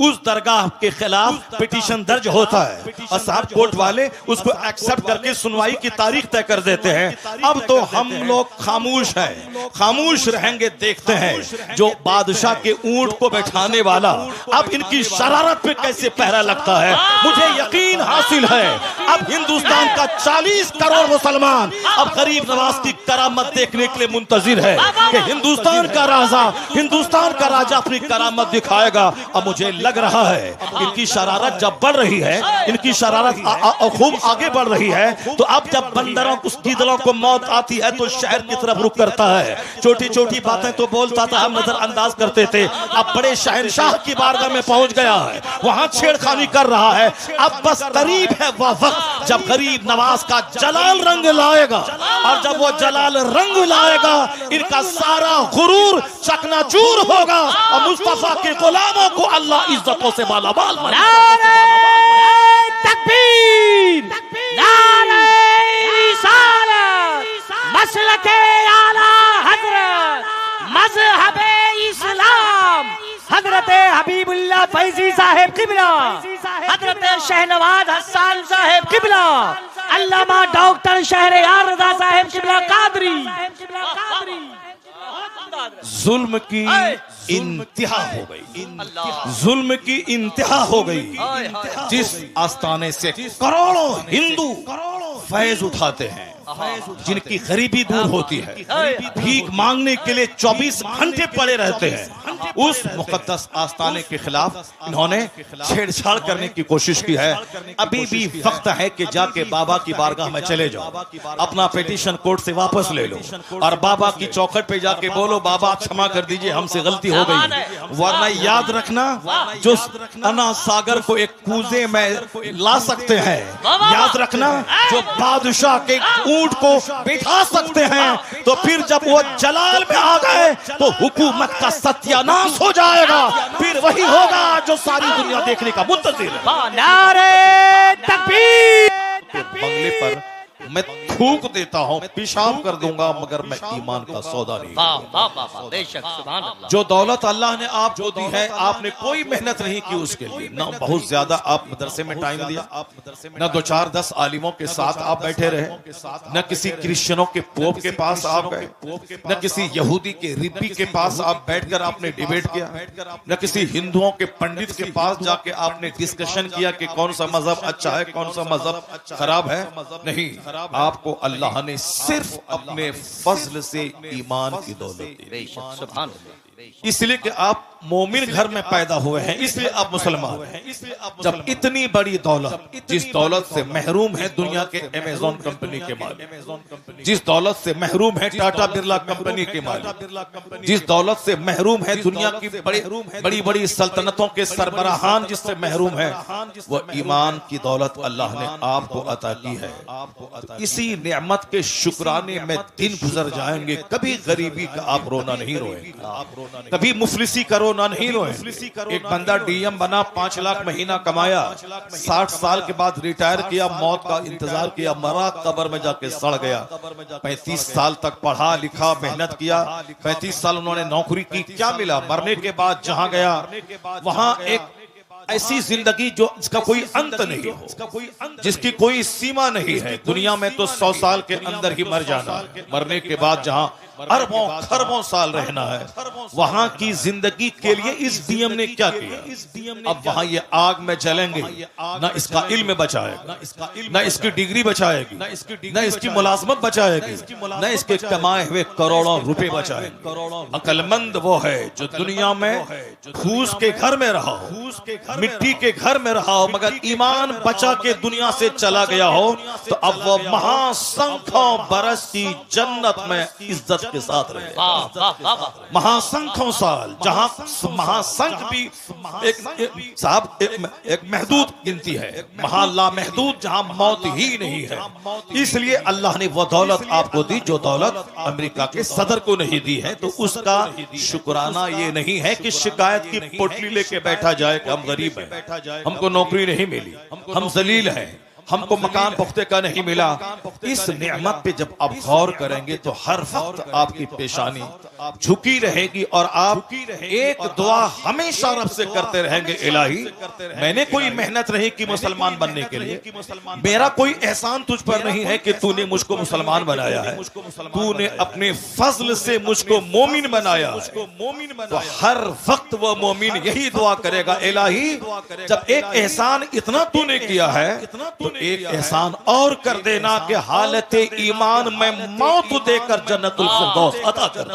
उस दरगाह के खिलाफ पिटीशन दर्ज होता है और साहब कोर्ट वाले उसको एक्सेप्ट करके सुनवाई की तारीख तय कर देते हैं। अब तो हम लोग खामोश हैं, खामोश रहेंगे, देखते हैं जो बादशाह के ऊंट को बैठाने वाला अब इनकी शरारत पे कैसे पहरा लगता है। मुझे यकीन हासिल है अब हिंदुस्तान का 40 करोड़ मुसलमान अब गरीब नवाज की करामत देखने के लिए मुंतजिर है कि हिंदुस्तान का राजा अपनी करामत दिखाएगा। और मुझे लग रहा है इनकी शरारत जब बढ़ रही है, इनकी शरारत खूब आगे बढ़ रही है, तो अब जब बंदरों गिदड़ों को मौत आती है तो शहर की तरफ रुख करता है। छोटी छोटी बातें तो बोलता था, हम नजरअंदाज करते थे, अब बड़े शहंशाह की बारगाह में पहुंच गया है, वहां छेड़खानी कर रहा है। अब बस करीब है वह वक्त जब गरीब नवाज का जलाल रंग लाएगा, और जब वो जलाल रंग लाएगा इनका सारा गुरूर चकनाचूर होगा और मुस्तफा के गुलामों को अल्लाह इज्जतों से मालामाल नारे तकबीर, नारे रिसालत, मसलके आला हजरत, मजहबे इस्लाम, हजरत हबीबुल्लाह फैजी साहेब किबला, हजरत शहनवाज हसन साहेब किबला, अल्लामा डॉक्टर शहरयार रजा साहेब किबला कादरी। जुल्म की इंतहा हो गई, जुल्म की इंतहा हो गई। जिस आस्थाने से करोड़ों हिंदू फैज उठाते हैं, जिनकी गरीबी दूर होती है, भीख मांगने के लिए 24 घंटे पड़े रहते हैं, उस मुकद्दस आस्थाने के खिलाफ इन्होंने छेड़छाड़ करने की कोशिश की है। अभी भी वक्त है कि जाके बाबा की बारगाह में चले जाओ, अपना पिटीशन कोर्ट से वापस ले लो और बाबा की चौखट पे जाके बोलो, बाबा क्षमा कर दीजिए, हमसे गलती हो गई। वरना याद रखना, जो अना सागर को एक कूजे में ला सकते हैं, याद रखना जो बादशाह के ऊंट को बिठा सकते हैं, तो फिर जब वो जलाल में आ गए तो हुकूमत का सत्यानाश हो जाएगा। फिर वही होगा जो सारी दुनिया देखने का मुंतजिर है। नारे तकबीर। बंगले पर मैं थूक देता हूँ, पेशाब कर दूंगा, मगर मैं ईमान का सौदा नहीं। बेशक सुभान अल्लाह। जो दौलत अल्लाह ने आपको दी है, आपने कोई मेहनत नहीं की उसके लिए, न बहुत ज्यादा आप मदरसे में टाइम दिया, न 2-4-10 आलिमों के साथ आप बैठे रहे, न किसी क्रिश्चियनों के पोप के पास आप गए, न किसी यहूदी के रिब्बी के पास आप बैठकर आपने डिबेट किया, न किसी हिंदुओं के पंडित के पास जाके आपने डिस्कशन किया कि कौन सा मजहब अच्छा है, कौन सा मजहब खराब है। नहीं, आपको अल्लाह ने सिर्फ अपने फजल से ईमान की दौलत दी, इसलिए कि आप मोमिन घर में पैदा हुए हैं, इसलिए आप मुसलमान हैं। जब इतनी बड़ी दौलत, जिस दौलत से महरूम है दुनिया के अमेज़न कंपनी के मालिक, जिस दौलत से महरूम है टाटा बिरला कंपनी के मालिक, जिस दौलत से महरूम है दुनिया की बड़ी बड़ी सल्तनतों के सरबराहान, जिससे महरूम है, वो ईमान की दौलत अल्लाह ने आपको अता की है। इसी नेमत के शुक्राने में दिन गुजर जाएंगे, कभी गरीबी का आप रोना नहीं रोएंगे, कभी मुफलिसी का रोना नहीं रोए। एक बंदा डीएम बना, 5 लाख महीना कमाया, 60 साल के बाद रिटायर किया, मौत का इंतजार किया, मरा, कब्र में जाके सड़ गया। 35 साल तक पढ़ा लिखा, मेहनत किया, 35 साल उन्होंने नौकरी की, क्या मिला? मरने के बाद जहां गया वहां एक ऐसी जिंदगी जो जिसका कोई अंत नहीं हो, जिसकी कोई सीमा नहीं है। दुनिया में तो 100 साल के अंदर ही मर जाना है, मरने के बाद जहां अरबों खरबों साल रहना है, वहां की जिंदगी के लिए इस डीएम ने क्या किया? अब वहां ये आग में जलेंगे, ना इसका इल्म बचाएगा, ना इसकी डिग्री बचाएगी, ना इसकी मुलाजमत बचाएगी, ना इसके कमाए हुए करोड़ों रुपए बचाएंगे। अक्लमंद वो है जो दुनिया में फूस के घर में रहा हो, मिट्टी के घर में रहा हो, मगर ईमान बचा के दुनिया से चला गया हो, तो अब वो महासंख्यों बरस की जन्नत में इज्जत के साथ रहे। महासंख्यों साल, जहां महासंख भी एक महदूद गिनती है, महाला महदूद, जहां मौत ही नहीं है। इसलिए अल्लाह ने वो दौलत आपको दी जो दौलत अमेरिका के सदर को नहीं दी है। तो उसका शुक्राना ये नहीं है कि शिकायत की पोटली लेके बैठा जाए कि हम गरीब हैं, हमको नौकरी नहीं मिली, हम जलील हैं, हमको मकान पुख्ते का नहीं मिला। इस नेमत पे जब आप गौर करेंगे तो हर वक्त आपकी पेशानी झुकी रहेगी और आप एक दुआ हमेशा रब से करते रहेंगे, इलाही मैंने कोई मेहनत नहीं की मुसलमान बनने के लिए, मेरा कोई एहसान तुझ पर नहीं है कि तूने मुझको मुसलमान बनाया है, तूने अपने फजल से मुझको मोमिन बनाया है। तो हर वक्त वो मोमिन यही दुआ करेगा, इलाही जब एक एहसान इतना तूने किया है तो एक एहसान और कर देना कि हालत ईमान में मौत देकर जन्नतुल फिरदौस अता कर दे।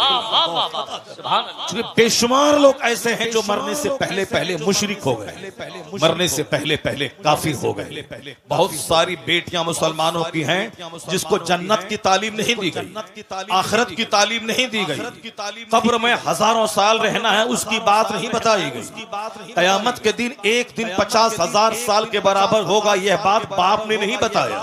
बेशुमार लोग ऐसे हैं जो मरने से पहले पहले मुशरिक हो गए, मरने से पहले पहले काफिर हो गए। बहुत सारी बेटियां मुसलमानों की हैं जिसको जन्नत की तालीम नहीं दी गई, आखिरत की तालीम नहीं दी गई, कब्र में हजारों साल रहना है उसकी बात नहीं बताई गई, कयामत के दिन एक दिन 50,000 साल के बराबर होगा यह बात बाप ने नहीं बताया।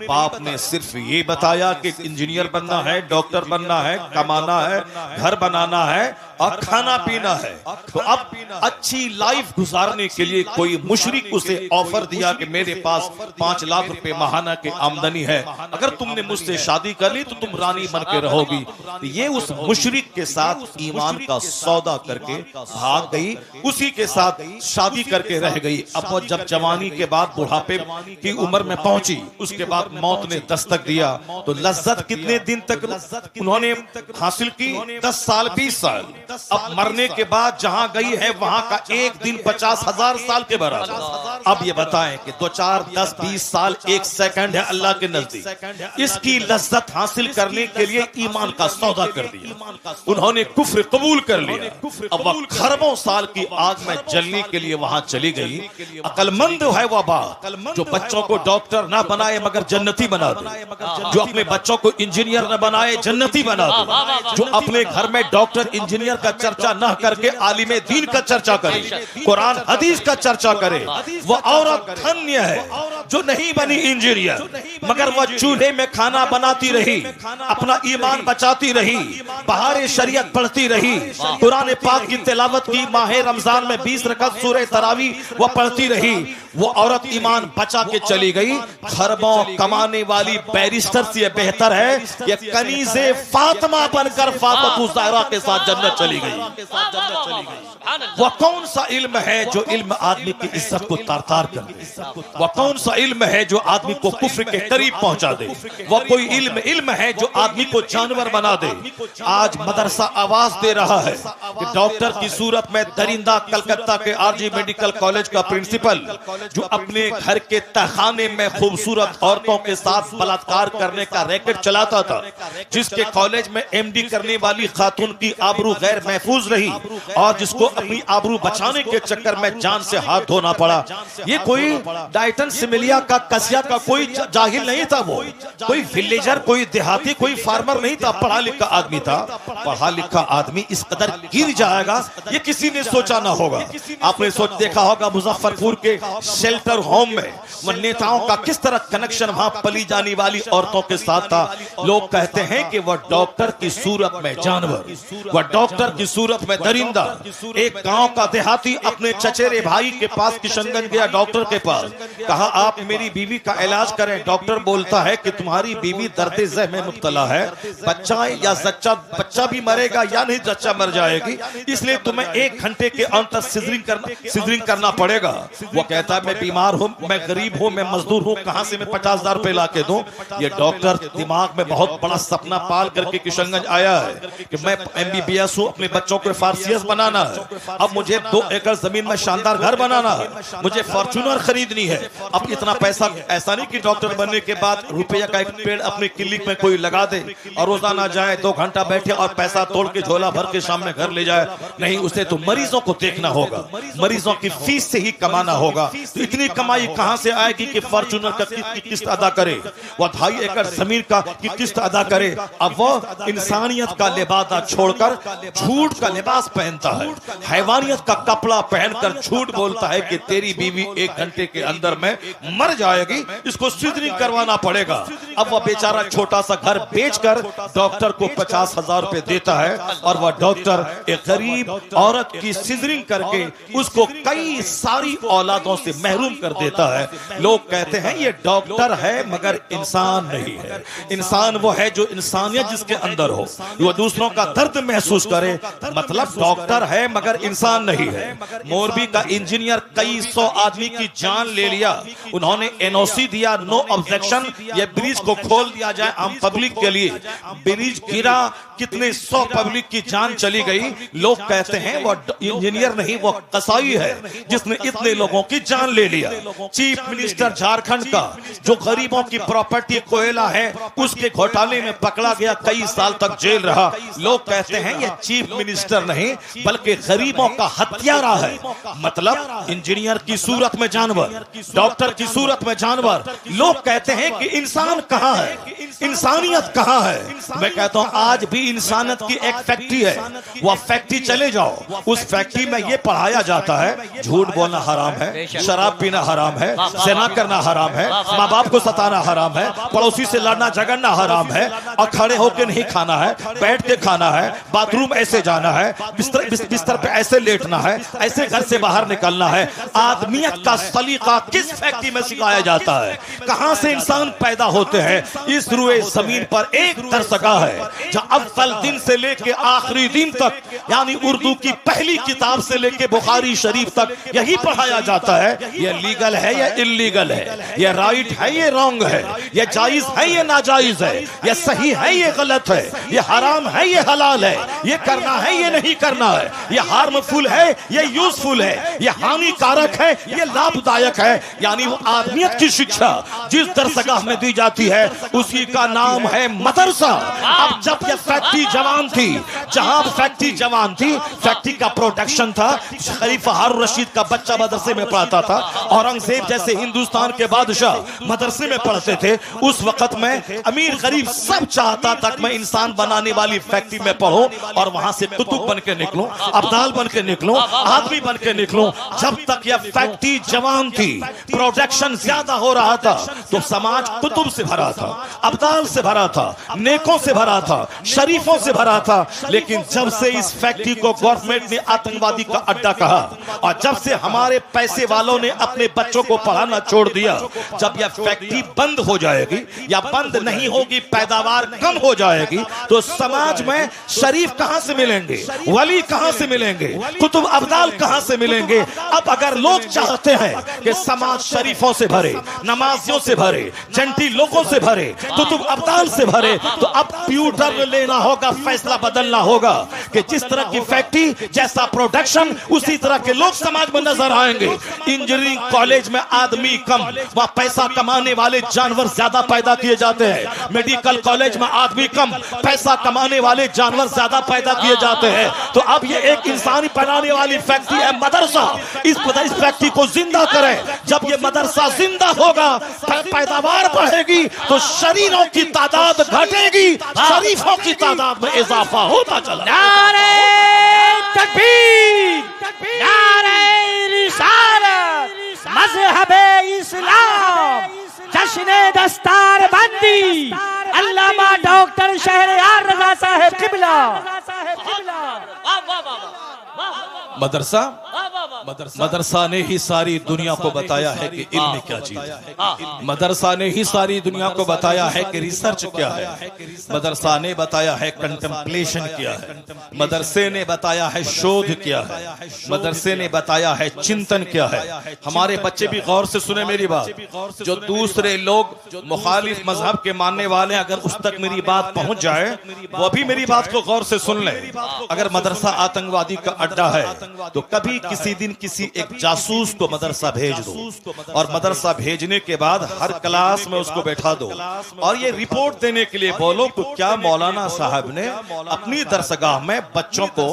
बाप ने सिर्फ ये बताया कि इंजीनियर बनना है, डॉक्टर बनना है, कमाना है, घर बनाना है और खाना पीना है। तो अब अच्छी लाइफ गुजारने के लिए कोई मुशरिक उसे ऑफर दिया कि मेरे पास 5 लाख रुपए माहाना की आमदनी है, अगर तुमने मुझसे शादी कर ली तो तुम रानी बन के रहोगी। तो ये उस मुशरिक के साथ ईमान का सौदा करके भाग गई, उसी के साथ शादी करके रह गई। अब वो जब जवानी के बाद बुढ़ापे की उम्र में पहुंची, उसके बाद मौत ने दस्तक दिया। तो लज्जत कितने दिन तक उन्होंने हासिल की? 10 साल 20 साल। अब मरने के बाद जहां गई है वहां का एक दिन 50,000 साल के बराबर। अब ये बताएं कि 2 4 10 20 साल एक सेकंड है अल्लाह के नजदीक। इसकी लज्जत हासिल करने के लिए ईमान का सौदा कर दिया, उन्होंने कुफ्र कबूल कर लिया। अब वह खरबों साल की आग में जलने के लिए वहां चली गई। अकलमंद है वह बाप जो बच्चों को डॉक्टर ना बनाए मगर जन्नती बना दे, जो अपने बच्चों को इंजीनियर न बनाए जन्नती बना दे, जो अपने घर में डॉक्टर इंजीनियर का चर्चा न करके आलिमे दीन का चर्चा करे, कुरान हदीस का चर्चा करे। वह औरत धन्य है जो नहीं बनी इंजीनियर मगर वह चूल्हे में खाना बनाती रही, अपना ईमान बचाती रही, बहारे शरीयत पढ़ती रही, कुरान पाक की तिलावत की, माह रमजान में 20 रकअत सूरह तरावी वह पढ़ती रही। वो औरत ईमान बचा के चली गई। खरबों कमाने वाली बैरिस्टर से बेहतर है ये कनीज़े फातिमा बनकर फातिमा ज़हरा के साथ जन्नत चली गई। वह कौन सा इल्म है जो इल्म आदमी की इज्जत को तार-तार कर दे? वह कौन सा इल्म है जो आदमी को कुफ्र के करीब पहुंचा दे? वह कोई इल्म है जो आदमी को जानवर बना दे? आज मदरसा आवाज दे रहा है कि डॉक्टर की सूरत में दरिंदा कलकत्ता के आरजी मेडिकल कॉलेज का प्रिंसिपल जो अपने घर के तहखाने में खूबसूरत औरतों के साथ बलात्कार करने का रैकेट चलाता था, जिसके कॉलेज में एमडी करने वाली खातून की आबरू गैर महफूज रही और जिसको अपनी आबरू बचाने के चक्कर में जान से हाथ धोना पड़ा। ये कोई डाइटन सिमिलिया का कसिया का कोई जाहिल नहीं था, वो कोई विलेजर, कोई देहाती, कोई फार्मर नहीं था, पढ़ा लिखा आदमी था। पढ़ा लिखा आदमी इस कदर गिर जाएगा ये किसी ने सोचा ना होगा। आपने सोच देखा होगा मुजफ्फरपुर के शेल्टर होम में वह नेताओं का किस तरह कनेक्शन वहां पली जाने वाली औरतों के साथ था। लोग कहते हैं कि वह डॉक्टर की सूरत में जानवर, वह डॉक्टर की सूरत में दरिंदा। एक गांव का देहाती अपने चचेरे भाई के पास किशनगंज गया, डॉक्टर के पास, कहा आप मेरी बीवी का इलाज करें। डॉक्टर बोलता है कि तुम्हारी बीवी दर्द ज़ह में मुब्तला है, बच्चा भी मरेगा या नहीं बच्चा मर जाएगी, इसलिए तुम्हें 1 घंटे के अंतर सिजरिंग करना पड़ेगा। वो कहता है मैं बीमार हूं, मैं गरीब हूं, मैं मजदूर हूं, कहां से मैं 50,000 रुपए ला के दूं? ये डॉक्टर दिमाग में बहुत बड़ा सपना पाल करके किशनगंज आया है कि मैं MBBS हूं, अपने बच्चों को फार्सियस बनाना है, अब मुझे 2 एकड़ जमीन में शानदार घर बनाना है, मुझे फॉर्च्यूनर खरीदनी है। अब इतना पैसा ऐसा नहीं कि डॉक्टर बनने के बाद रुपया का एक पेड़ अपने क्लिनिक में कोई लगा दे और रोजाना जाए 2 घंटा बैठे और पैसा तोड़ के झोला भर के सामने घर ले जाए। नहीं, उसे तो मरीजों को देखना होगा, मरीजों की फीस से ही कमाना होगा। तो इतनी कमाई कहां से आएगी कि फॉर्च्यूनर का की किस्त अदा करे, वह 2.5 एकड़ जमीन का की किस्त अदा करे? अब वो इंसानियत का लिबासा छोड़कर झूठ का लिबास पहनता है, हैवानियत का कपड़ा पहनकर झूठ बोलता है कि तेरी बीवी 1 घंटे के अंदर में मर जाएगी, इसको सिजरिंग करवाना पड़ेगा। अब वह बेचारा छोटा सा घर बेचकर डॉक्टर को 50,000 रुपए देता है और वह डॉक्टर एक गरीब औरत की सिजरिंग करके उसको कई सारी औलादों से महरूम कर देता है। लोग लोग कहते हैं ये डॉक्टर है मगर इंसान नहीं है। इंसान वो है जो इंसानियत जिसके अंदर हो, वो दूसरों का दर्द महसूस करे, मतलब डॉक्टर है मगर इंसान नहीं है। मोरबी का इंजीनियर कई 100 आदमी की जान ले लिया, उन्होंने एनओसी दिया, नो ऑब्जेक्शन, ये ब्रिज को खोल दिया जाए आम पब्लिक के लिए। ब्रिज गिरा, कितने 100 पब्लिक की जान चली गई। लोग कहते हैं वो इंजीनियर नहीं, वो कसाई है जिसने इतने लोगों की जान ले लिया। चीफ मिनिस्टर झारखंड का जो गरीबों की प्रॉपर्टी कोयला है उसके घोटाले में पकड़ा गया, कई साल तक जेल रहा। लोग कहते हैं ये चीफ मिनिस्टर नहीं बल्कि गरीबों का हत्यारा है। मतलब इंजीनियर की सूरत में जानवर, डॉक्टर की सूरत में जानवर। लोग कहते हैं कि इंसान कहां है, इंसानियत कहां है। मैं कहता हूं आज भी इंसानियत की एक फैक्ट्री है, वह फैक्ट्री चले जाओ, उस फैक्ट्री में यह पढ़ाया जाता है झूठ बोलना हराम है, शराब पीना हराम है, ज़िना करना हराम है, माँ बाप को सताना हराम है, पड़ोसी से लड़ना झगड़ना हराम है, और खड़े होकर नहीं खाना है, बैठ के खाना है, बाथरूम ऐसे जाना है, बिस्तर पे ऐसे लेटना है, ऐसे घर से बाहर निकलना है। आदमियत का सलीका किस फैक्ट्री में सिखाया जाता है? कहां से इंसान पैदा होते हैं? इस रुए जमीन पर एक दरसगाह है जहां अव्वल दिन से लेके आखिरी दिन तक, यानी उर्दू की पहली किताब से लेके बुखारी शरीफ तक यही पढ़ाया जाता है। यह लीगल है या इल्लीगल है, यह राइट है ये रॉन्ग है, यह जायज है ये नाजायज है, यह सही है ये गलत है, यह हराम है ये हलाल है, यह करना है ये नहीं करना है, यह हार्मफुल है ये यूजफुल है, यह हानिकारक है ये लाभदायक है। यानी वो आदमियत की शिक्षा जिस दरसगाह में दी जाती है उसी का नाम है मदरसा। अब जब यह फैक्ट्री जवान थी, जहां फैक्ट्री जवान थी, फैक्ट्री का प्रोडक्शन था, खलीफा हारून रशीद का बच्चा मदरसे में पढ़ता था, औरंगजेब जैसे हिंदुस्तान के बादशाह मदरसे में पढ़ते थे। उस वक्त में अमीर गरीब सब चाहता था मैं इंसान बनाने वाली फैक्ट्री में पढ़ूं और वहां से कुतुब बन के निकलूं, अब्दाल बन के निकलूं, आदमी बन के निकलूं। जब तक यह फैक्ट्री जवान थी, प्रोडक्शन ज्यादा हो रहा था, तो समाज कुतुब से भरा था, अब्दाल से भरा था, नेकों से भरा था, शरीफों से भरा था। लेकिन जब से इस फैक्ट्री को गवर्नमेंट ने आतंकवादी का अड्डा कहा और जब से हमारे पैसे वालों ने अपने बच्चों को पढ़ाना छोड़ दिया, जब यह फैक्ट्री बंद हो जाएगी या बंद नहीं होगी, पैदावार कम हो जाएगी, तो समाज में शरीफ कहां से मिलेंगे, वली कहां से मिलेंगे, कुतुब अब्दाल कहां से मिलेंगे। अब अगर लोग चाहते हैं कि समाज शरीफों से भरे, नमाजियों से भरे, जंटी लोगों से भरे, कुतुब अब्दाल से भरे, तो अब ट्यूटर लेना होगा, फैसला बदलना होगा कि जिस तरह की फैक्ट्री जैसा प्रोडक्शन उसी तरह के लोग समाज में नजर आएंगे। इंजीनियरिंग कॉलेज में आदमी कम, वहां पैसा कमाने वाले जानवर ज्यादा पैदा किए जाते हैं। मेडिकल कॉलेज में आदमी कम, पैसा कमाने वाले जानवर ज्यादा पैदा किए जाते हैं। तो अब ये एक इंसानी बनाने वाली फैक्ट्री है मदरसा। इस फैक्ट्री को जिंदा करें। जब ये मदरसा जिंदा होगा, पैदावार बढ़ेगी, तो शरीरों की तादाद घटेगी, शरीफों की तादाद में इजाफा होता चला। नारे तकबीर, नारे रिसालत, मज़हबे इस्लाम, जश्ने दस्तार बंदी, अल्लामा डॉक्टर शहरयार रज़ा साहब किबला। मदरसा ने ही सारी दुनिया को बताया है कि इल्म क्या चीज है। मदरसा ने ही सारी दुनिया को बताया है कि रिसर्च क्या है। मदरसा ने बताया है कंटेम्पलेशन क्या है। मदरसे ने बताया है शोध क्या है। मदरसे ने बताया है चिंतन क्या है। हमारे बच्चे भी गौर से सुने मेरी बात। जो दूसरे लोग मुखालिफ मजहब के मानने वाले, अगर उस तक मेरी बात पहुंच जाए, वो भी मेरी बात को गौर से सुन ले। अगर मदरसा आतंकवादी का अड्डा है तो कभी किसी दिन किसी एक जासूस को मदरसा भेज दो और मदरसा भेजने के बाद हर क्लास में उसको बैठा दो और ये रिपोर्ट देने के लिए बोलो कि क्या मौलाना साहब ने अपनी दरसगाह में बच्चों को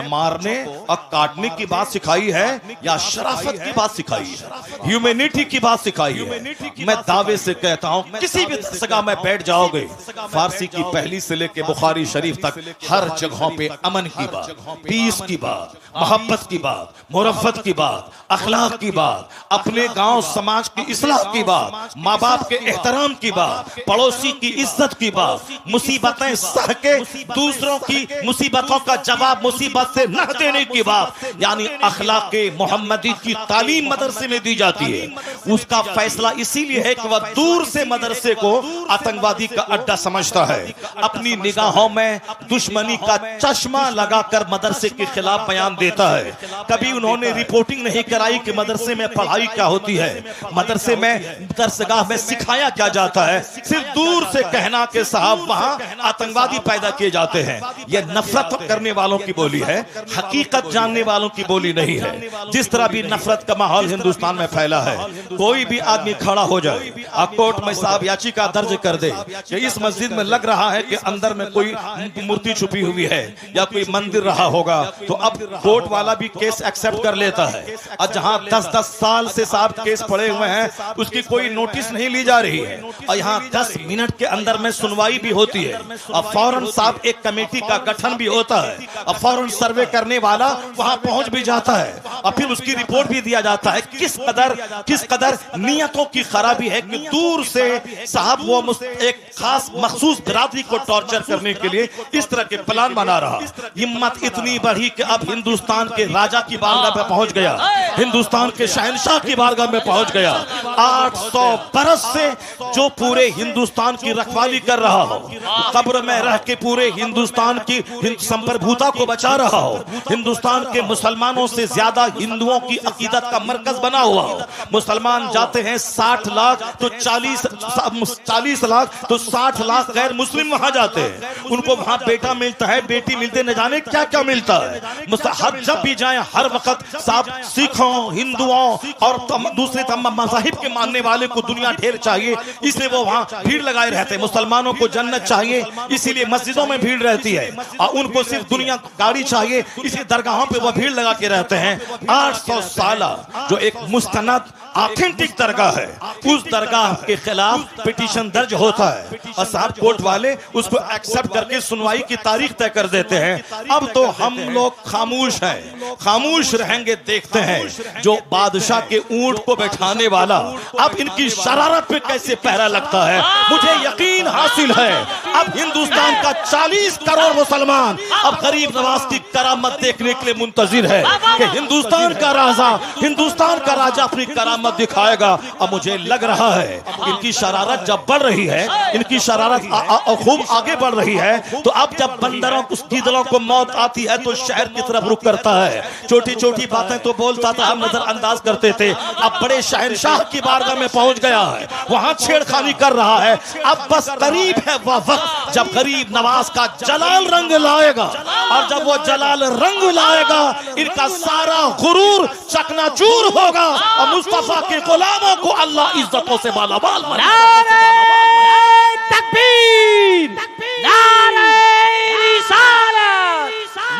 मारने और काटने की बात सिखाई है या शराफत की बात सिखाई है, ह्यूमैनिटी की बात सिखाई है। मैं दावे से कहता हूं किसी भी दरसगाह में बैठ जाओगे, फारसी की पहली से लेकर बुखारी शरीफ तक हर जगहों पे अमन की बात, पीस की बात, मोहब्बत की बात, मुरफ़्फ़त की बात, अखलाक की बात, अपने गांव समाज की इस्लाह की बात, माँ बाप के एहतराम की बात, पड़ोसी की इज्जत की बात, मुसीबतें सह के दूसरों की मुसीबतों का जवाब मुसीबत से न देने की बात, यानी अखलाक मोहम्मदी की तालीम मदरसे में दी जाती है। उसका फैसला इसीलिए है कि वह दूर से मदरसे को आतंकवादी का अड्डा समझता है। अपनी निगाहों में दुश्मनी का चश्मा लगाकर मदरसे के खिलाफ बयान देता है। कभी उन्होंने रिपोर्टिंग नहीं कराई कि मदरसे में पढ़ाई क्या होती है, मदरसे में दरसगाह में सिखाया क्या जाता है। सिर्फ दूर से कहना कि साहब वहां आतंकवादी पैदा किए जाते हैं। यह नफरत करने वालों की बोली है, हकीकत जानने वालों की बोली नहीं है। जिस तरह भी नफरत का माहौल हिंदुस्तान में फैला है, कोई भी आदमी खड़ा हो जाए, कोर्ट में साहब याचिका दर्ज कर दे कि इस मस्जिद में लग रहा है कि अंदर में कोई मूर्ति छुपी हुई है या कोई मंदिर रहा होगा, तो अब कोर्ट वाला भी केस एक्सेप्ट कर लेता है। और जहां 10-10 साल से साहब केस पड़े हुए हैं, उसकी कोई नोटिस नहीं ली जा रही है, और यहाँ 10 मिनट के अंदर में सुनवाई भी होती है, और फौरन साहब एक कमेटी का गठन भी होता है, और फौरन सर्वे करने वाला वहां पहुंच भी जाता है, और फिर उसकी रिपोर्ट भी दिया जाता है। किस कदर नियतों की खराबी है कि दूर से साहब वो एक खास मखसूस बिरादरी को टॉर्चर करने के लिए इस तरह के प्लान बना रहा। हिम्मत इतनी बढ़ी कि अब हिंदुस्तान के राजा की बारगाह में पहुंच गया, हिंदुस्तान के शहंशाह की बारगाह में पहुंच गया। 800 बरस से जो पूरे हिंदुस्तान की रखवाली कर रहा हो, कब्र में रह के पूरे हिंदुस्तान की संप्रभुता को बचा रहा हो, हिंदुस्तान के मुसलमानों से ज्यादा हिंदुओं की अकीदत का मरकज बना हुआ हो। मुसलमान जाते हैं 60 लाख तो 40 लाख तो 60 लाख गैर मुस्लिम वहां जाते हैं, उनको वहां बेटा मिलता है, बेटी मिलते, न जाने क्या क्या मिलता है। हर जब भी जाए हर वक्त साहब सिखों, हिंदुओं और दूसरे तमाम मज़ाहिब के मानने वाले को दुनिया ढेर चाहिए, इसलिए वो वहां भीड़ लगाए रहते हैं। मुसलमानों को जन्नत चाहिए, इसीलिए मस्जिदों में भीड़ रहती है, और उनको सिर्फ दुनिया गाड़ी चाहिए, इसलिए दरगाहों पे वो भीड़ लगा के रहते हैं। 800 साल जो एक मुस्तनद ऑथेंटिक दरगाह है, उस दरगाह के खिलाफ पिटीशन दर्ज होता है, और साहब कोर्ट वाले उसको एक्सेप्ट करके सुनवाई की तारीख तय कर देते हैं। अब तो हम लोग खामोश हैं, खामोश रहेंगे, देखते हैं जो बादशाह के ऊंट को बैठाने वाला अब इनकी शरारत पे कैसे पहरा लगता है। मुझे यकीन हासिल है अब हिंदुस्तान का 40 करोड़ मुसलमान अब गरीब नवाज की करामत देखने के लिए मुंतजिर है कि हिंदुस्तान का राजा अपनी करामत दिखाएगा। अब मुझे लग रहा है इनकी शरारत जब बढ़ रही है, इनकी शरारत खूब आगे बढ़ रही है, तो अब जब बंदरों गीदड़ों को मौत आती है तो शहर की तरफ रुख करता है। छोटी छोटी बातें तो बोलता था, हम नजरअंदाज करते थे, अब बड़े शहंशाह की बारगाह में पहुंच गया है, वहां छेड़खानी कर रहा है। अब बस करीब है वह वक्त जब गरीब नवाज का जलाल रंग लाएगा, और जब वो जलाल रंग लाएगा इनका सारा गुरूर चकनाचूर होगा, और मुस्तफा के गुलामों को अल्लाह इज्जतों से मालामाल बनाएगा। तकबीर, नारे रिसालत,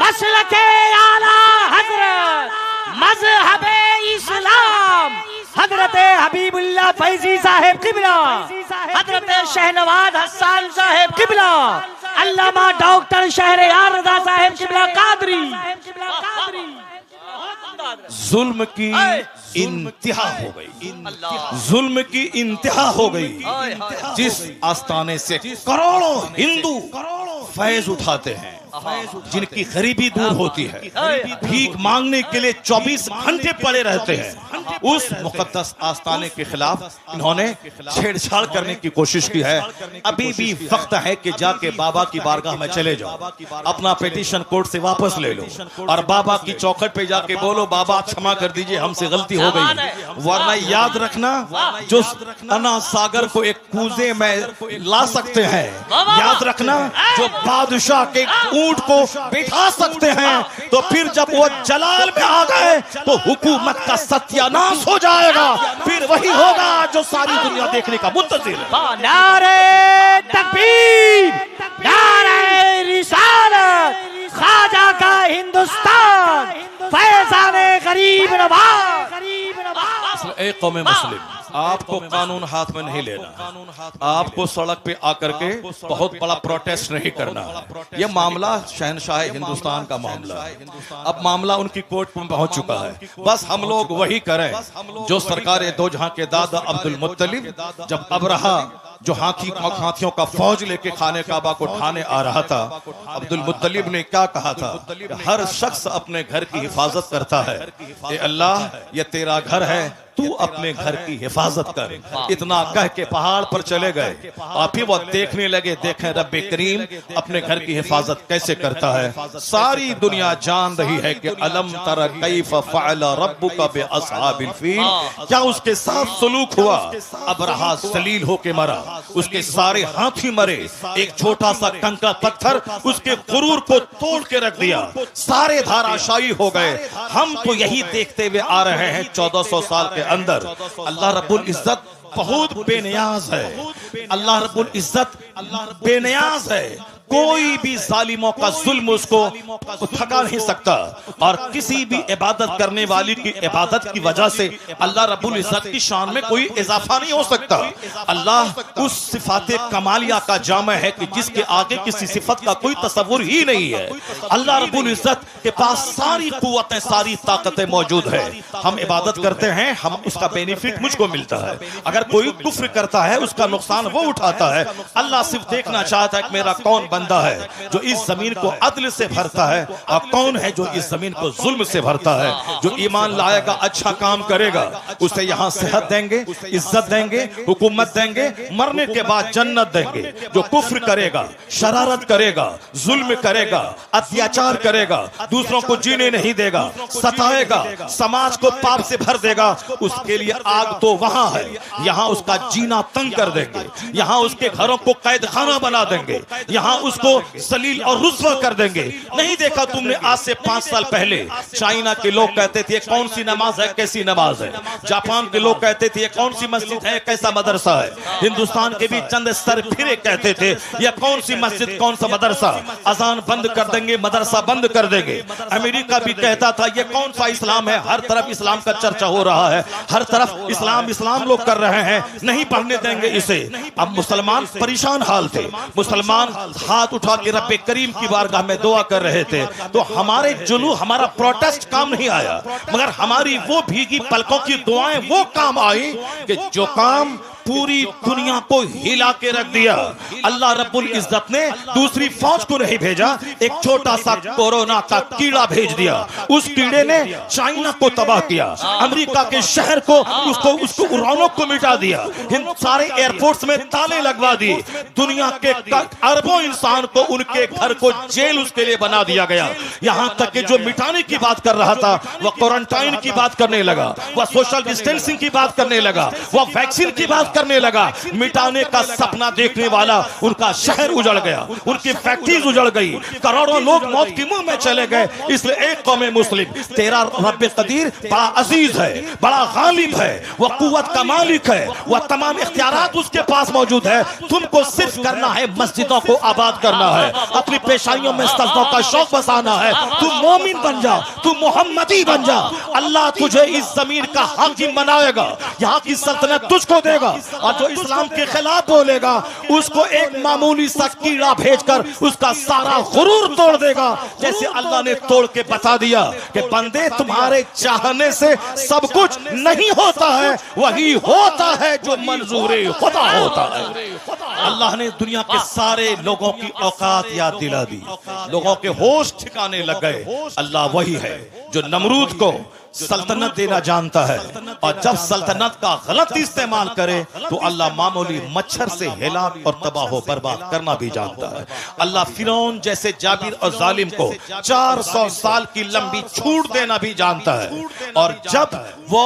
मसलके आला हजरत, मज़हबे इस्लाम, हजरत हबीबुल्लाह फैजी साहेब किबला, हजरत शहनवाज हसन साहेब किबला, अल्लामा डॉक्टर शहरयार रज़ा साहेब किबला कादरी। जुल्म की इंतहा हो गई, जुल्म की इंतहा हो गई। जिस आस्थाने से करोड़ों हिंदू फैज उठाते हैं, जिनकी गरीबी दूर होती है, भीख मांगने के लिए 24 घंटे पड़े रहते हैं, उस मुकद्दस आस्थाने के खिलाफ इन्होंने छेड़छाड़ करने की कोशिश की है। अभी भी वक्त है कि जाके बाबा की बारगाह में चले जाओ, अपना पिटीशन कोर्ट से वापस ले लो, और बाबा की चौखट पे जाके बोलो, बाबा क्षमा कर दीजिए, हमसे गलती हो गई। वरना याद रखना, जो अना सागर को एक कूजे में ला सकते हैं, याद रखना जो बादशाह के ऊंट को बिठा सकते हैं, तो फिर जब वो जलाल में आ गए तो हुकूमत का सत्यानाश हो जाएगा। फिर वही होगा जो सारी दुनिया देखने का मुंतजिर है। नारे तकबीर, नारे रिसालत, ख्वाजा का हिंदुस्तान, फैज़ाने गरीब नवाज। एक कौम मुस्लिम आपको कानून हाथ में नहीं लेना, आपको सड़क पे आकर के बहुत बड़ा प्रोटेस्ट नहीं करना है। ये मामला शहनशाह हिंदुस्तान का मामला है, अब मामला उनकी कोर्ट में पहुंच चुका है। बस हम लोग वही करें जो सरकार दो जहां के दादा अब्दुल मुत्तलिब, जब अबरहा जो हाथियों का फौज लेके खाने काबा को ठाने आ रहा था, अब्दुल मुत्तलिब ने क्या कहा था? हर शख्स अपने घर की हिफाजत करता है, ए अल्लाह ये तेरा घर है, तू अपने घर की हिफाजत कर। इतना कह के पहाड़ पर चले गए और फिर वो देखने लगे, देखें रब्बे करीम अपने घर की हिफाजत कैसे करता है। सारी दुनिया जान रही है कि अलम तरा कैफ फअल रब्बुका बिअस्हाबिल फील, क्या उसके साथ सलूक हुआ। अबरहा जलील होके मरा, उसके सारे हाथी मरे, एक छोटा सा कंकड़ पत्थर उसके गुरूर को तोड़ के रख दिया, सारे धाराशायी हो गए। हम तो यही देखते हुए आ रहे हैं 1400 साल के अंदर। अल्लाह रब्बुल इज्जत बहुत बेनियाज है, अल्लाह रब्बुल इज्जत बेनियाज है। कोई भी जालिमों का जुल्म उसको थका नहीं सकता, और किसी भी इबादत करने वाली की इबादत की वजह से अल्लाह रब्बुल इज्जत की शान में कोई इजाफा नहीं हो सकता। अल्लाह उस सिफाते कमालिया का जामा है कि जिसके आगे किसी सिफत का कोई तस्वुर ही नहीं है। अल्लाह रब्बुल इज्जत के पास सारी कुव्वतें, सारी ताकतें मौजूद है। हम इबादत करते हैं, हम उसका बेनिफिट मुझको मिलता है। अगर कोई कुफ्र करता है उसका नुकसान वो उठाता है। अल्लाह सिर्फ देखना चाहता है कि मेरा कौन बंदा है जो इस जमीन को अदल से भरता है, और कौन है जो इस जमीन को जुल्म से भरता है। जो ईमान लाएगा, अच्छा काम करेगा, उसे यहाँ सेहत देंगे, इज्जत देंगे, हुकूमत देंगे, मरने के बाद जन्नत देंगे। जो कुफ्र करेगा, शरारत करेगा, जुल्म करेगा, अत्याचार करेगा, दूसरों को जीने नहीं देगा, सताएगा, समाज को पाप से भर देगा, उसके लिए आग तो वहां है, यहाँ उसका जीना तंग कर देंगे, यहाँ उसके घरों को कैद खाना बना देंगे, यहाँ उसको जलील और रुस्वा कर देंगे। नहीं देखा तुमने आज से 5 साल पहले चाइना के लोग कहते थे कौन सी नमाज है, कैसी नमाज है। जापान के लोग कहते थे कौन सी मस्जिद है, कैसा मदरसा है। हिंदुस्तान के भी चंद स्तर फिरे कहते थे यह कौन सी मस्जिद, कौन सा मदरसा। अजान बंद कर देंगे, मदरसा बंद कर देंगे। अमेरिका भी कहता था यह कौन सा इस्लाम है, हर तरफ इस्लाम का चर्चा हो रहा है, हर तरफ इस्लाम इस्लाम लोग कर रहे हैं, नहीं पढ़ने देंगे इसे। अब मुसलमान परेशान हाल थे, मुसलमान हाथ उठा के रब्बे करीम की बारगाह में दुआ कर रहे थे। तो हमारे जुलू, हमारा प्रोटेस्ट काम नहीं आया, मगर हमारी वो भीगी पलकों की दुआएं वो काम आई कि जो काम पूरी दुनिया को हिला के रख दिया। अल्लाह रब्बुल इज्जत ने दूसरी फौज को नहीं भेजा, एक छोटा सा कोरोना का कीड़ा भेज दिया। उस कीड़े ने चाइना को तबाह किया, अमेरिका के शहर को, उसको उड़ानों को मिटा दिया, सारे एयरपोर्ट्स में ताले लगवा दिए। दुनिया के अरबों इंसान को उनके घर को जेल उसके लिए बना दिया गया। यहां तक कि जो मिटाने की बात कर रहा था वह क्वारंटाइन की बात करने लगा, वह सोशल डिस्टेंसिंग की बात करने लगा, वह वैक्सीन की बात करने लगा। मिटाने का सपना देखने वाला उनका शहर उजड़ गया, उनकी फैक्ट्रीज उजड़ गई, करोड़ों लोग मौत के मुंह में चले गए। इसलिए एक कौम मुस्लिम, तेरा रब कदीर बड़ा अजीज है, बड़ा गालिब है, वह कुव्वत का मालिक है, वह तमाम इख्तियारात उसके पास मौजूद है। तुमको सिर्फ करना है मस्जिदों को आबाद करना है, अपनी पेशानियों में सजदों का शौक बसाना है। तू मोमिन बन जा, तू मोहम्मदी बन जा, अल्लाह तुझे इस जमीन का हाकिम बनाएगा, यहाँ की सल्तनत तुझको देगा। और जो इस्लाम के खिलाफ बोलेगा उसको एक मामूली सा कीड़ा भेजकर उसका सारा गुरूर तोड़ देगा। जैसे अल्लाह ने तोड़ के बता दिया कि बंदे तुम्हारे चाहने से सब कुछ नहीं होता है, वही होता है जो मंजूरे खुदा होता है। अल्लाह ने दुनिया के सारे लोगों की औकात याद दिला दी, लोगों के होश ठिकाने लग गए। अल्लाह वही है जो नमरूद को सल्तनत देना जानता है, और जब सल्तनत का गलत इस्तेमाल करे तो अल्लाह मामूली मच्छर से हिलाक और तबाह बर्बाद करना भी जानता है। अल्लाह फिरौन जैसे जाबिर और जालिम को 400 साल की लंबी छूट देना भी जानता है, और जब वो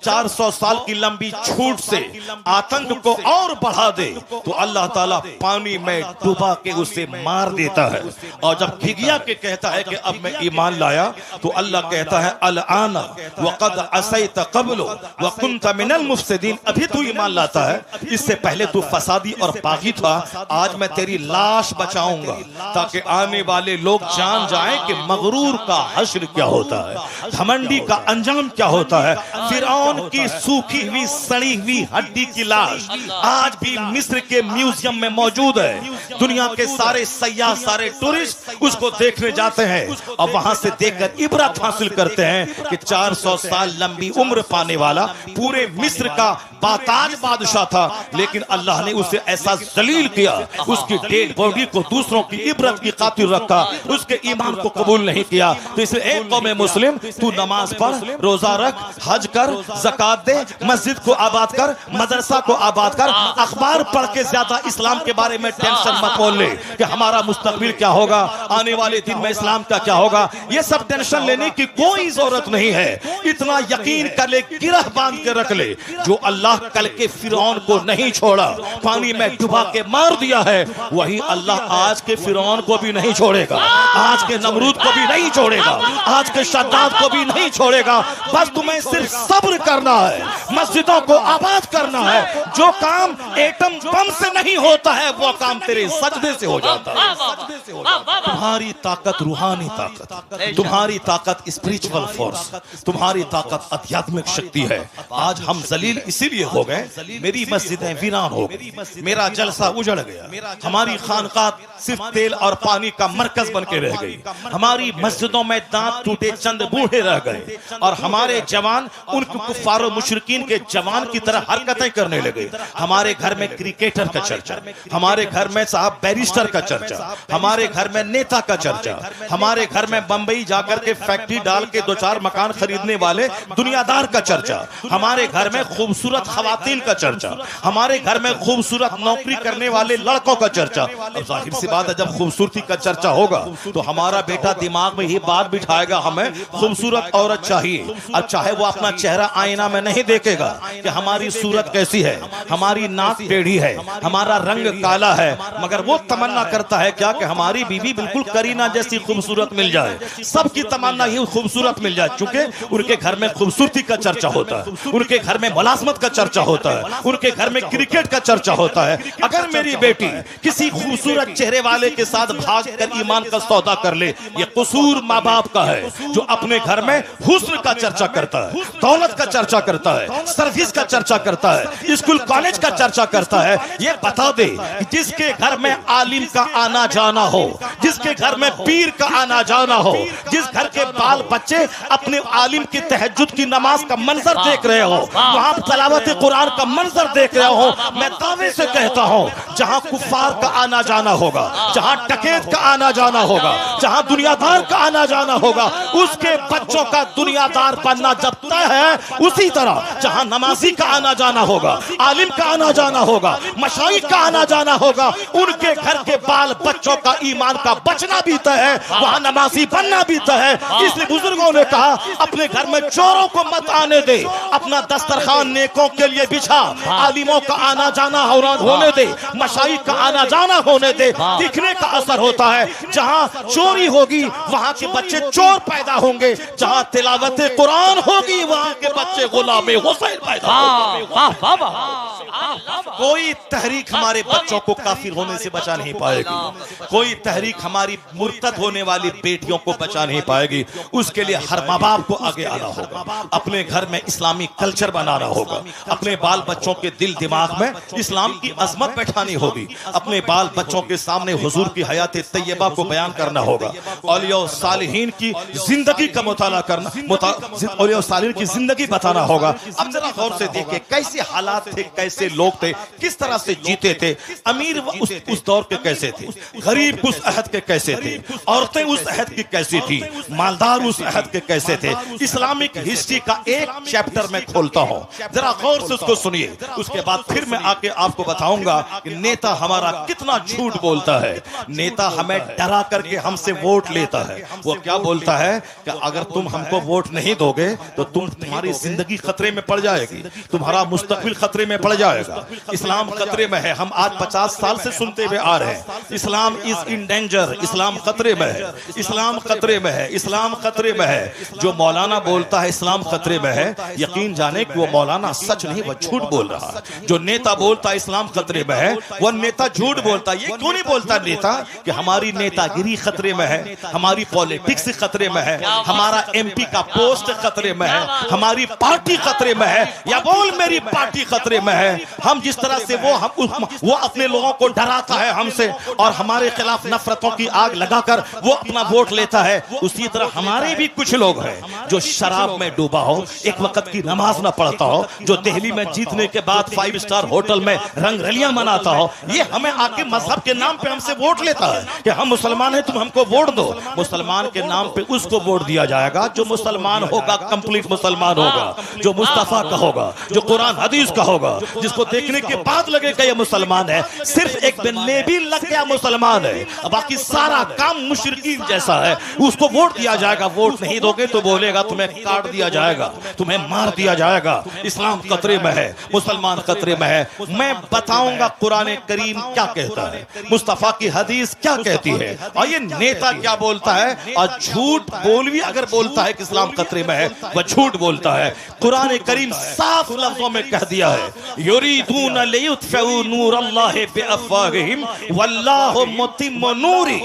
400 साल की लंबी छूट से आतंक को और बढ़ा दे तो अल्लाह ताला पानी में डुबा के उसे मार देता है। और जब खिगिया के कहता है कि अब मैं ईमान लाया तो अल्लाह कहता है अल आना वक़द असैत क़ब्लु व कुन्त मिनल मुफ़्सिदीन, अभी तू ईमान लाता है, इससे पहले तू फसादी और बागी था। आज मैं तेरी लाश बचाऊंगा ताकि आने वाले लोग जान जाएं कि मगरूर का हश्र क्या होता है, घमंडी का अंजाम क्या होता है। फिरौन की सूखी हुई सड़ी हुई हड्डी की लाश आज भी मिस्र के म्यूजियम में मौजूद है। दुनिया के सारे सयाह, सारे टूरिस्ट उसको देखने जाते हैं और वहां से देखकर इबरत हासिल करते हैं कि 400 साल लंबी उम्र पाने वाला पूरे मिस्र का बाताज बादशाह था, लेकिन अल्लाह ने उसे ऐसा जलील किया, उसकी डेड बॉडी को दूसरों की इबरत की खातिर रखा, उसके ईमान को कबूल नहीं किया। तो इसलिए एक कौम मुस्लिम, तू नमाज पढ़, रोजा रख, हज कर, ज़कात दे, मस्जिद को आबाद कर, मदरसा को आबाद कर, अखबार पढ़ के ज्यादा इस्लाम के बारे में टेंशन मत मोल ले कि हमारा मुस्तकबिल क्या होगा, आने वाले दिन में इस्लाम का क्या होगा। ये सब टेंशन लेने की कोई जरूरत नहीं है। इतना यकीन कर ले, गिरह बांध के रख ले, जो अल्लाह कल के फिरौन को नहीं छोड़ा, पानी में डुबा के मार दिया है, वही अल्लाह आज के फिरौन को भी नहीं छोड़ेगा, आज के नमरूद को भी नहीं छोड़ेगा, आज के शद्दाद को भी नहीं छोड़ेगा। बस तुम्हें सिर्फ सब्र करना है, मस्जिदों को आबाद करना है। जो काम एटम बम से नहीं होता है वो काम तेरे सजदे से हो जाता है। तुम्हारी ताकत रूहानी ताकत, तुम्हारी ताकत स्पिरिचुअल फोर्स, तुम्हारी ताकत आध्यात्मिक शक्ति है। आज हम जलील इसीलिए हो गए, मेरी मस्जिदें वीरान हो गई, मेरा जलसा उजड़ गया, हमारी खानकाह सिर्फ तेल और पानी का मरकज बन के रह गई, हमारी मस्जिदों में दांत टूटे चंद बूढ़े रह गए, और हमारे जवान उनके कुफ्फार और मुशरिकीन के जवान की तरह हरकतें करने लगे। हमारे घर में क्रिकेटर का चर्चा, हमारे घर में साहब बैरिस्टर का चर्चा, हमारे घर में नेता का चर्चा, हमारे घर में बंबई जाकर के फैक्ट्री डाल के 2-4 मकान खरीदने वाले दुनियादार का चर्चा, हमारे घर में खूबसूरत खवातीन का चर्चा, हमारे घर में खूबसूरत नौकरी करने वाले लड़कों का चर्चा। अब जाहिर सी बात है, जब खूबसूरती का चर्चा होगा तो हमारा बेटा दिमाग में ये बात बिठाएगा, हमें खूबसूरत औरत चाहिए। अब चाहे वो अपना चेहरा आईना में नहीं देखेगा कि हमारी सूरत कैसी है, हमारी नाक टेढ़ी है, हमारा रंग काला है, मगर वो तमन्ना करता है क्या कि हमारी बीवी बिल्कुल करीना जैसी खूबसूरत मिल जाए। सबकी तमन्ना ये खूबसूरत मिल जाए, क्योंकि उनके घर में खूबसूरती का चर्चा होता है, उनके घर में मुलाजमत का चर्चा होता है, उनके घर में क्रिकेट का चर्चा होता है। अगर मेरी बेटी किसी खूबसूरत चेहरे वाले के साथ भाग कर ईमान का सौदा कर ले, ये कसूर माँ बाप का है, जो अपने घर में हुस्न का चर्चा करता है, दौलत का चर्चा करता है, सर्विस का चर्चा करता है, स्कूल कॉलेज का चर्चा करता है। ये बता दे, जिसके घर में आलिम का आना जाना हो, जिसके घर में पीर का आना जाना हो, जिस घर के बाल बच्चे अपने आलिम की तहज्जुद की नमाज का मंजर देख रहे हो, वहां तलावत कुरान का मंजर देख रहे हो, मैं दावे से कहता हूं, जहां कुफ्फार का आना जाना होगा, जहां टकेत का आना जाना होगा, जहां दुनियादार का आना जाना होगा, उसके बच्चों का दुनियादार बनना जब तय है, उसी तरह जहां नमाजी का आना जाना होगा, आलिम का आना जाना होगा, मशाइख का आना जाना होगा, उनके घर के बाल बच्चों का ईमान का बचना भी तय है, वहां नमाजी बनना भी तय है। इसलिए बुजुर्गों ने कहा, अपने घर में चोरों को मत आने दे, अपना दस्तरखान नेकों के लिए बिछा, आलिमों का आना जाना होने दे, मशाइख का आना जाना होने दे। दिखने का असर होता है, जहां चोरी होगी वहां के बच्चे चोर पैदा होंगे, जहां तिलावत कुरान होगी वहां के बच्चे गुलाम हुसैन पैदा होंगे। कोई तहरीक हमारे बच्चों को काफिर होने से बचा नहीं पाएगी, कोई तहरीक हमारी मुर्तद होने वाली बेटियों को बचा नहीं पाएगी। उसके लिए हर माँ बाप को आगे आना होगा, अपने घर में इस्लामी कल्चर बनाना होगा, अपने बाल बच्चों के दिल दिमाग में इस्लाम की अजमत बैठानी होगी, अपने बाल बच्चों के सामने हुजूर की हयात तैयबा को बयान करना होगा, औलिया सालिहीन की जिंदगी का मुताला करना, औलिया सालिहीन की जिंदगी बताना होगा। अब जरा गौर से देखिए कैसे हालात थे, कैसे लोग थे, किस तरह से जीते थे। अमीर उस दौर के कैसे थे, गरीब उस अहद के कैसे थे, औरतें उस अहद की कैसी थी, मालदार उस अहद के कैसे थे। इस्लामिक हिस्ट्री का एक चैप्टर में खोलता हूं, जरा गौर से उसको सुनिए, उसके बाद फिर मैं आके आपको बताऊंगा कि नेता हमारा कितना झूठ बोलता है। नेता हमें डरा करके हमसे वोट लेता है। वो क्या बोलता है कि अगर तुम हमको वोट नहीं दोगे तो तुम्हारी जिंदगी खतरे में पड़ जाएगी, तुम्हारा मुस्तकबिल खतरे में पड़ जाएगा, इस्लाम खतरे में है। हम आज 50 साल से सुनते हुए आ रहे हैं, इस्लाम इज इन डेंजर, इस्लाम खतरे में है, इस्लाम खतरे में है, इस्लाम खतरे में है। जो मौलाना मौलाना बोलता है इस्लाम खतरे में है, यकीन जाने कि वो मौलाना सच नहीं, वो झूठ बोल रहा है। जो नेता बोलता है इस्लाम खतरे में है, वो नेता झूठ बोलता है। ये क्यों नहीं बोलता नेता कि हमारी नेतागिरी खतरे में है, हमारी पॉलिटिक्स खतरे में है, हमारा एमपी का पोस्ट खतरे में है, हमारी पार्टी खतरे में है, या बोल मेरी पार्टी खतरे में है। हम जिस तरह से वो अपने लोगों को डराता है हमसे और हमारे खिलाफ नफरतों की आग लगाकर वो अपना वोट लेता है, उसी तरह हमारे भी कुछ लोग हैं जो शराब में डूबा हो, एक वक्त की नमाज ना पढ़ता हो, जो दिल्ली में जीतने के बाद 5 स्टार होटल में रंगरलियां मनाता हो, ये हमें आके मजहब के नाम पे हमसे वोट लेता है कि हम मुसलमान हैं, तुम हमको वोट दो। मुसलमान के नाम पे उसको वोट दिया जाएगा जो मुसलमान होगा, कंप्लीट मुसलमान होगा, जो मुस्तफा का होगा, जो कुरान हदीस का होगा, जिसको देखने के बाद लगेगा ये मुसलमान है। सिर्फ एक बिल्ले भी लग गया मुसलमान है, बाकी सारा काम मुशरिकीन जैसा है, उसको वोट दिया जाएगा। वोट नहीं दोगे तो बोलेगा तुम्हें काट दिया जाएगा, तुम्हें मार दिया जाएगा, इस्लाम खतरे में है, मुसलमान खतरे में है। मैं बताऊंगा कुरान करीम क्या कहता है, मुस्तफा की हदीस क्या कहती है, और ये नेता क्या बोलता है। और झूठ बोल भी अगर बोलता है कि इस्लाम खतरे में है, वह झूठ बोलता है। कुरान करीम साफ लफ्जों में कह दिया है, युरीदून लियुत्फिउ नूरल्लाहि बिअफ़वाहिहिम वल्लाहु मुतिम्मु नूरी।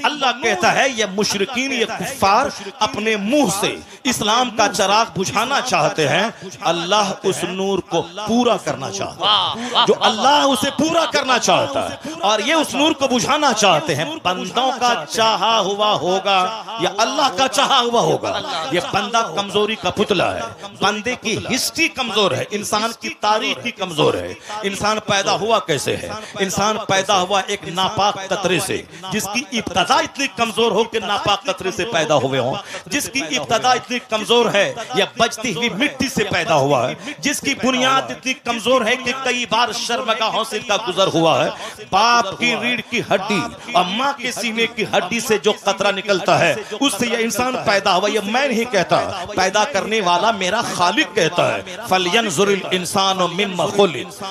अल्लाह कहता है ये मुशरिकीन, ये कुफ्फार अपने मुंह से इस्लाम का चिराग बुझाना चाहते हैं, अल्लाह उस नूर को पूरा करना चाहता है। जो अल्लाह उसे पूरा करना चाहता है और ये उस नूर को बुझाना चाहते हैं। बंदों का चाहा हुआ होगा या अल्लाह का चाहा हुआ होगा। ये बंदा कमजोरी का पुतला है, बंदे की हिस्ट्री कमजोर है, इंसान की तारीख ही कमजोर है। इंसान पैदा हुआ कैसे है? इंसान पैदा हुआ एक नापाक कतरे से, जिसकी इब्तदा इतनी कमजोर हो कि नापाक कतरे से पैदा हुए हों, जिसकी इब्तदा इतनी कमजोर है या बचती हुई मिट्टी से पैदा हुआ है, जिसकी बुनियाद इतनी कमजोर है कि कई बार शर्मगाहों से का गुजर हुआ है। बाप की रीढ़ की हड्डी और माँ के सीने की हड्डी से जो कतरा निकलता है, उससे यह इंसान पैदा हुआ। यह मैं नहीं कहता, पैदा करने वाला मेरा खालिक कहता है। फलयंजुरिल इंसानु मिम्मा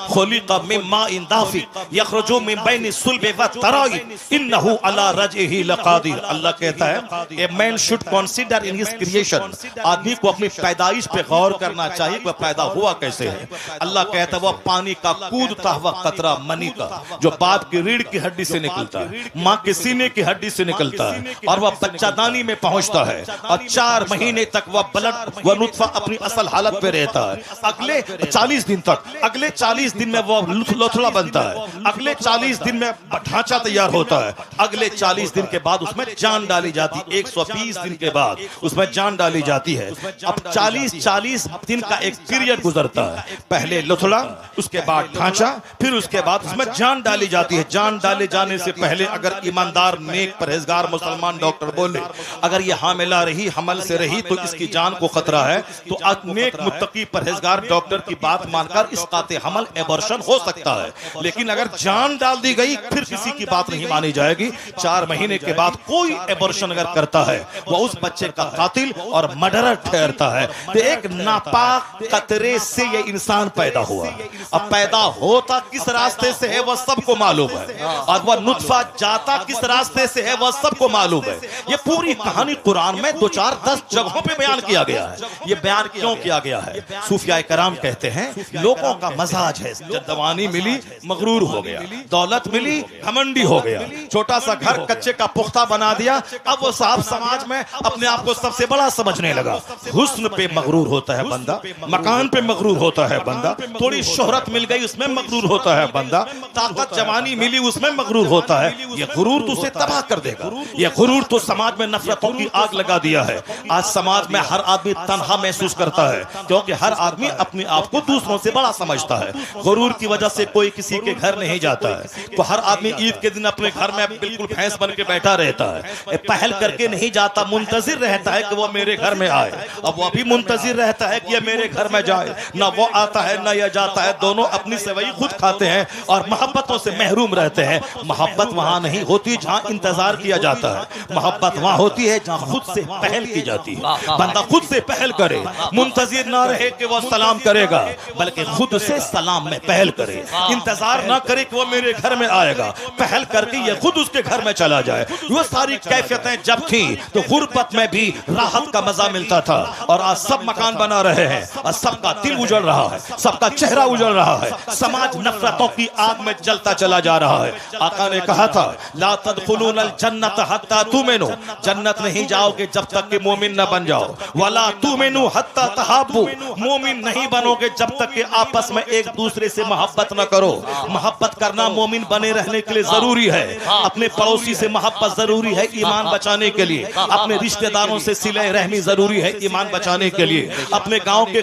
खुलिक़ मिम्मा इन दाफ़िक़ यख़रुजु मिन बैनि सुल्बि व तराइब इन्नहु अला रजइही लक़ादिर। अल्लाह कहता है a man should consider in his creation. आदमी को अपनी पैदाइश पे गौर करना चाहिए, वह पैदा हुआ कैसे है। अल्लाह कहता है वह पानी का कूदता हुआ कतरा मनी का, जो बाप की रीढ़ की हड्डी से निकलता है, माँ के सीने की हड्डी से निकलता है, और वह बच्चादानी में पहुंचता है, और 4 महीने तक वह ब्लड वह नुत्फा अपनी असल हालत पे रहता है। अगले 40 दिन तक, अगले 40 दिन में वह लोथड़ा बनता है, अगले 40 दिन में ढांचा तैयार होता है, अगले 40 दिन के बाद उसमें जान डाली जाती है। 120 दिन के बाद उसमें जान डाली जाती है। अब 40 दिन का एक पीरियड गुजरता है, पहले लोथड़ा, उसके बाद ढांचा, फिर उसके बाद उसमें जान डाली जाती है। जान डाले जाने से पहले अगर ईमानदार नेक परहेजगार मुसलमान डॉक्टर बोले अगर ये हामिला रही, हमल से रही तो इसकी जान को खतरा है, तो नेक मुत्तकी परहेजगार डॉक्टर की बात मानकर इस काते हमल एबॉर्शन हो सकता है। लेकिन अगर जान डाल दी गई फिर किसी की बात नहीं मानी जाएगी। 4 महीने के बाद कोई एबॉर्शन अगर करता है वह उस बच्चे का कातिल और मर्डरर ठहरता है। तो एक नापाक कतरे से ये इंसान पैदा हुआ। अब पैदा होता किस रास्ते से है वह सबको मालूम है, और वह नुत्फा जाता किस रास्ते से है वह सबको मालूम है। ये पूरी कहानी कुरान में 2, 4, 10 जगहों पे बयान किया गया है। ये बयान क्यों किया गया है? सूफिया कराम कहते हैं लोगों का मजाज है, जब जवानी मिली मगरूर हो गया, दौलत मिली घमंडी हो गया, छोटा सा घर कच्चे का पुख्ता बना दिया, अब वो साहब समाज में अपने आप को सबसे बड़ा समझने लगा। हुस्न पे मगरूर होता है बंदा, मकान पे मगरूर होता है बंदा, थोड़ी शोहरत मिल गई उसमें मगरूर होता है बंदा, ताकत जवानी मिली उसमें मगरूर होता है। ये गुरूर तो उसे तबाह कर देगा। ये गुरूर तो समाज में नफरतों की आग लगा दिया है। आज समाज में हर आदमी तन्हा महसूस करता है, क्योंकि हर आदमी अपने आप को दूसरों से बड़ा समझता है। गुरूर की वजह से कोई किसी के घर नहीं जाता है। तो हर आदमी ईद के दिन अपने घर में बिल्कुल भैंस बन के बैठा रहता है, पहल करके नहीं जाता, मुंतजिर रहता है कि वो मेरे घर में आए। अब वो भी मुंतजिर रहता है कि ये मेरे घर में जाए, ना वो आता है ना यह जाता है, दोनों अपनी सेवई खुद खाते हैं और मोहब्बतों से महरूम रहते हैं। मोहब्बत वहां नहीं होती जहां इंतजार किया जाता है, मोहब्बत वहां होती है जहां खुद से पहल की जाती है। बंदा खुद से पहल करे, मुंतजिर ना रहे कि वो सलाम करेगा, बल्कि खुद से सलाम में पहल करे, इंतजार ना करे कि वो मेरे घर में आएगा, पहल करके ये खुद उसके घर में चला जाए। वो सारी कैफियतें जब थी तो गुर्बत में भी राहत का मजा मिलता था, और आज सब मकान बना रहे हैं और सबका दिल उजड़ रहा है, सबका चेहरा उजड़ रहा है, समाज नफरतों की आग में जलता चला जा रहा है। आका ने कहा था, ला तदखुलूनल जन्नत हत्ता तुमिनू, जन्नत नहीं जाओगे जब तक कि मोमिन न बन जाओ, वला तुमिनू हत्ता तहाब्बू, मोमिन नहीं बनोगे जब तक कि आपस में एक दूसरे से मोहब्बत न करो। मोहब्बत करना मोमिन बने रहने के लिए जरूरी है। अपने पड़ोसी से मोहब्बत जरूरी है ईमान बचाने के लिए, अपने रिश्तेदारों से सिले रहमी जरूरी है ईमान बचाने के लिए, अपने गांव के